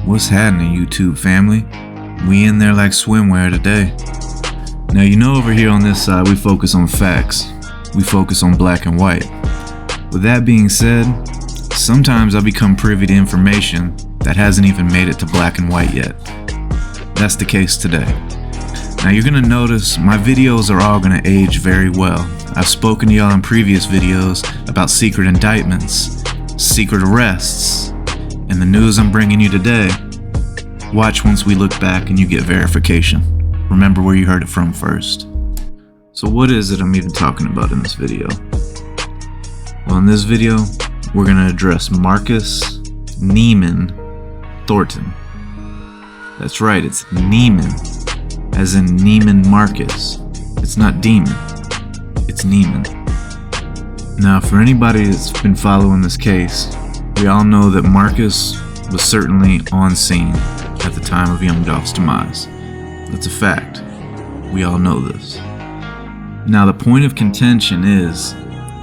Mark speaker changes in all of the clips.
Speaker 1: What's happening, YouTube family? We in there like swimwear today. Now, you know, over here on this side, we focus on facts. We focus on black and white. With that being said, sometimes I become privy to information that hasn't even made it to black and white yet. That's the case today. Now, you're gonna notice my videos are all gonna age very well. I've spoken to y'all in previous videos about secret indictments, secret arrests, and the news I'm bringing you today. Watch once we look back and you get verification. Remember where you heard it from first. So what is it I'm even talking about in this video? Well, in this video, we're gonna address Marcus Neiman Thornton. That's right, it's Neiman, as in Neiman Marcus. It's not demon, it's Neiman. Now, for anybody that's been following this case, we all know that Marcus was certainly on scene at the time of young Dolph's demise. That's a fact. We all know this. Now, the point of contention is,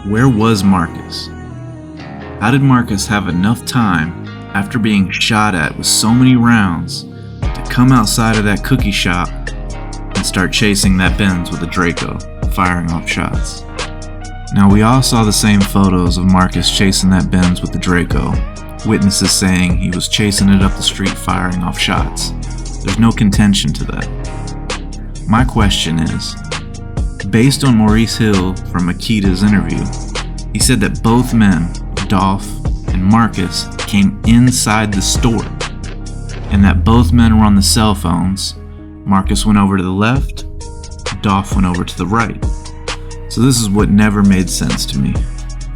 Speaker 1: where was Marcus? How did Marcus have enough time, after being shot at with so many rounds, to come outside of that cookie shop and start chasing that Benz with a Draco, firing off shots? Now, we all saw the same photos of Marcus chasing that Benz with the Draco, witnesses saying he was chasing it up the street firing off shots. There's no contention to that. My question is, based on Maurice Hill from Makeda's interview, he said that both men, Dolph and Marcus, came inside the store, and that both men were on the cell phones. Marcus went over to the left, Dolph went over to the right. So this is what never made sense to me.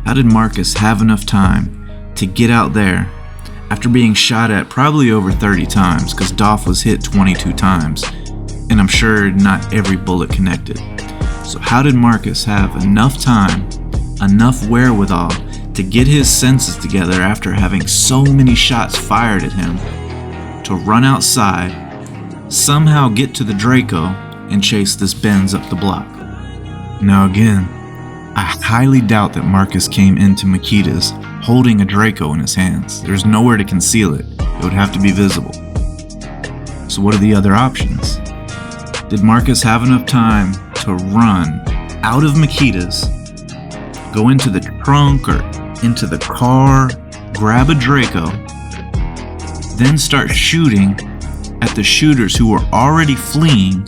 Speaker 1: How did Marcus have enough time to get out there after being shot at probably over 30 times, because Dolph was hit 22 times, and I'm sure not every bullet connected. So how did Marcus have enough time, enough wherewithal to get his senses together after having so many shots fired at him to run outside, somehow get to the Draco, and chase this Benz up the block? Now again, I highly doubt that Marcus came into Makeda's holding a Draco in his hands. There's nowhere to conceal it. It would have to be visible. So what are the other options? Did Marcus have enough time to run out of Makeda's, go into the trunk or into the car, grab a Draco, then start shooting at the shooters who were already fleeing,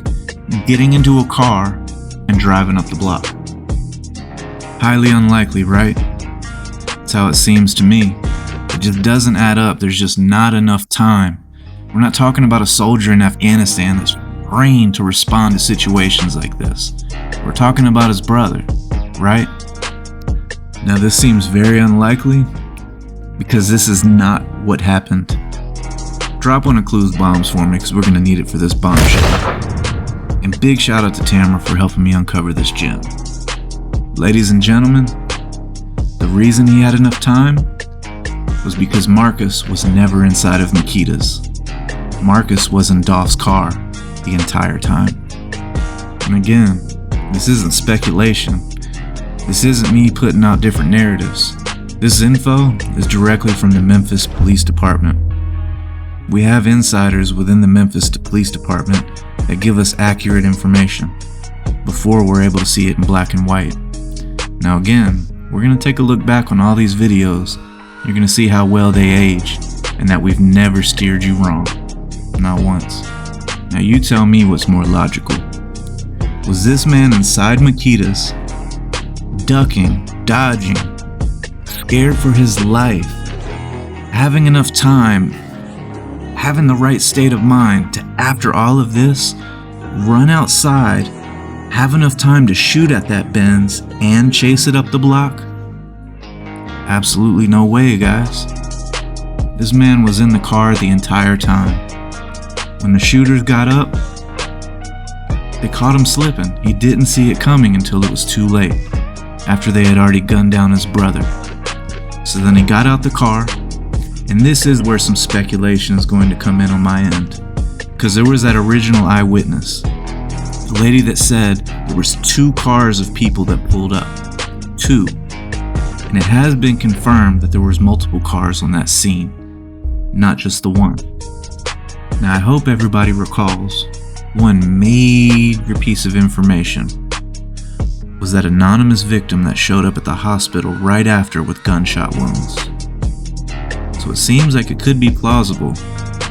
Speaker 1: getting into a car, and driving up the block? Highly unlikely, right? That's how it seems to me. It just doesn't add up. There's just not enough time. We're not talking about a soldier in Afghanistan that's trained to respond to situations like this. We're talking about his brother, right? Now, this seems very unlikely because this is not what happened. Drop one of Clue's bombs for me, because we're going to need it for this bombshell. And big shout out to Tamara for helping me uncover this gem. Ladies and gentlemen, the reason he had enough time was because Marcus was never inside of Makeda's. Marcus was in Dolph's car the entire time. And again, this isn't speculation. This isn't me putting out different narratives. This info is directly from the Memphis Police Department. We have insiders within the Memphis Police Department that give us accurate information before we're able to see it in black and white. Now again, we're going to take a look back on all these videos. You're going to see how well they age and that we've never steered you wrong. Not once. Now you tell me what's more logical. Was this man inside Makeda's, ducking, dodging, scared for his life, having enough time, having the right state of mind to, after all of this, run outside, have enough time to shoot at that Benz and chase it up the block? Absolutely no way, guys. This man was in the car the entire time. When the shooters got up, they caught him slipping. He didn't see it coming until it was too late, after they had already gunned down his brother. So then he got out the car, and this is where some speculation is going to come in on my end, because there was that original eyewitness, the lady that said there was 2 cars of people that pulled up. 2. And it has been confirmed that there was multiple cars on that scene, not just the one. Now I hope everybody recalls one major piece of information was that anonymous victim that showed up at the hospital right after with gunshot wounds. So it seems like it could be plausible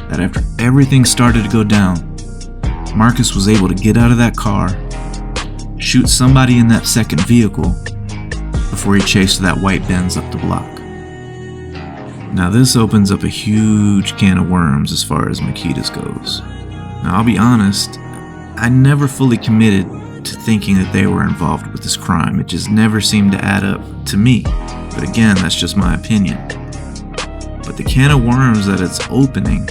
Speaker 1: that after everything started to go down, Marcus was able to get out of that car, shoot somebody in that second vehicle before he chased that white Benz up the block. Now this opens up a huge can of worms as far as Makedas goes. Now I'll be honest, I never fully committed to thinking that they were involved with this crime. It just never seemed to add up to me. But again, that's just my opinion. But the can of worms that it's opening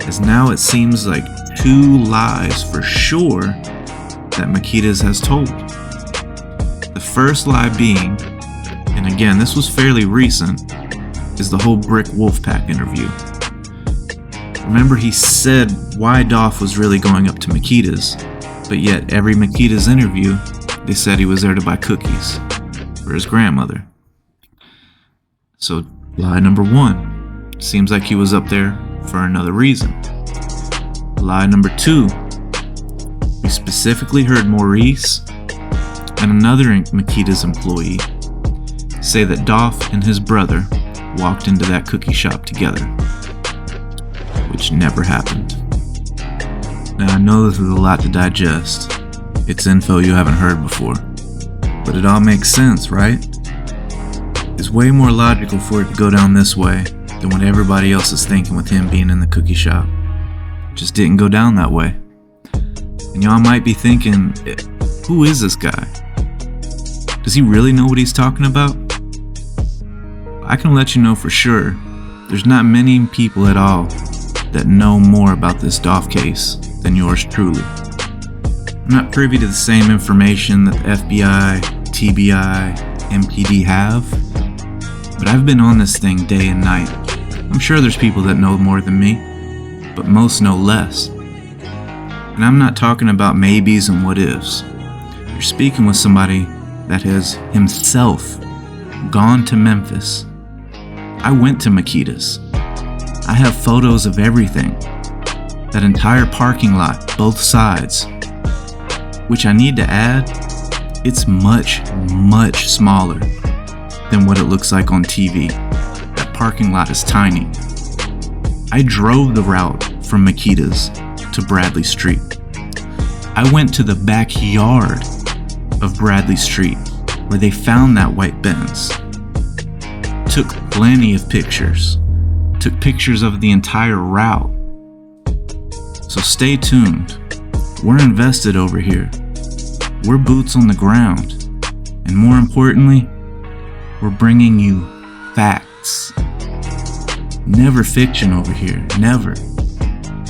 Speaker 1: is now it seems like 2 lies for sure that Makedas has told. The first lie being, and again this was fairly recent, is the whole Brick Wolfpack interview. Remember he said why Dolph was really going up to Makedas, but yet every Makedas interview they said he was there to buy cookies for his grandmother. So lie number 1, seems like he was up there for another reason. Lie number 2, we specifically heard Maurice and another Makedas employee say that Dolph and his brother walked into that cookie shop together, which never happened. Now I know this is a lot to digest. It's info you haven't heard before, but it all makes sense, right? It's way more logical for it to go down this way than what everybody else is thinking with him being in the cookie shop. It just didn't go down that way. And y'all might be thinking, who is this guy? Does he really know what he's talking about? I can let you know for sure, there's not many people at all that know more about this Dolph case than yours truly. I'm not privy to the same information that the FBI, TBI, MPD have, but I've been on this thing day and night. I'm sure there's people that know more than me, but most know less. And I'm not talking about maybes and what ifs. You're speaking with somebody that has himself gone to Memphis. I went to Makedas. I have photos of everything. That entire parking lot, both sides. Which I need to add, it's much, much smaller than what it looks like on TV. That parking lot is tiny. I drove the route from Makedas to Bradley Street. I went to the backyard of Bradley Street where they found that white Benz. Took plenty of pictures. Took pictures of the entire route. So stay tuned. We're invested over here. We're boots on the ground. And more importantly, we're bringing you facts. Never fiction over here. Never.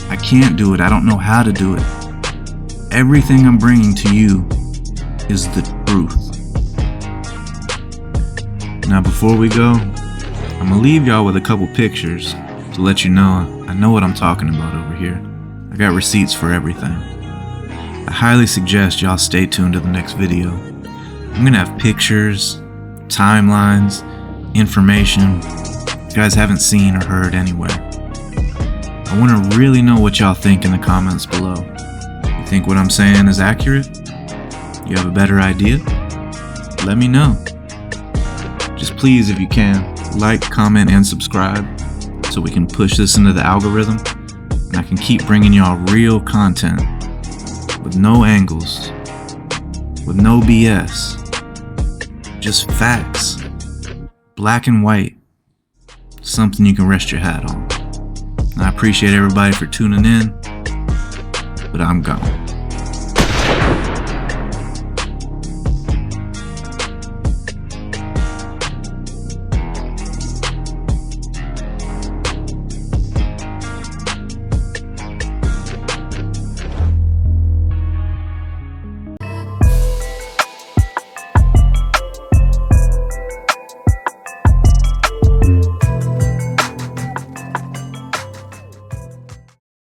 Speaker 1: I can't do it. I don't know how to do it. Everything I'm bringing to you is the truth. Now before we go, I'm gonna leave y'all with a couple pictures to let you know I know what I'm talking about over here. I got receipts for everything. I highly suggest y'all stay tuned to the next video. I'm gonna have pictures, timelines, information you guys haven't seen or heard anywhere. I want to really know what y'all think in the comments below. You think what I'm saying is accurate? You have a better idea? Let me know. Just please, if you can, like, comment, and subscribe so we can push this into the algorithm and I can keep bringing y'all real content with no angles, with no BS, just facts, black and white, something you can rest your hat on. I appreciate everybody for tuning in, but I'm gone.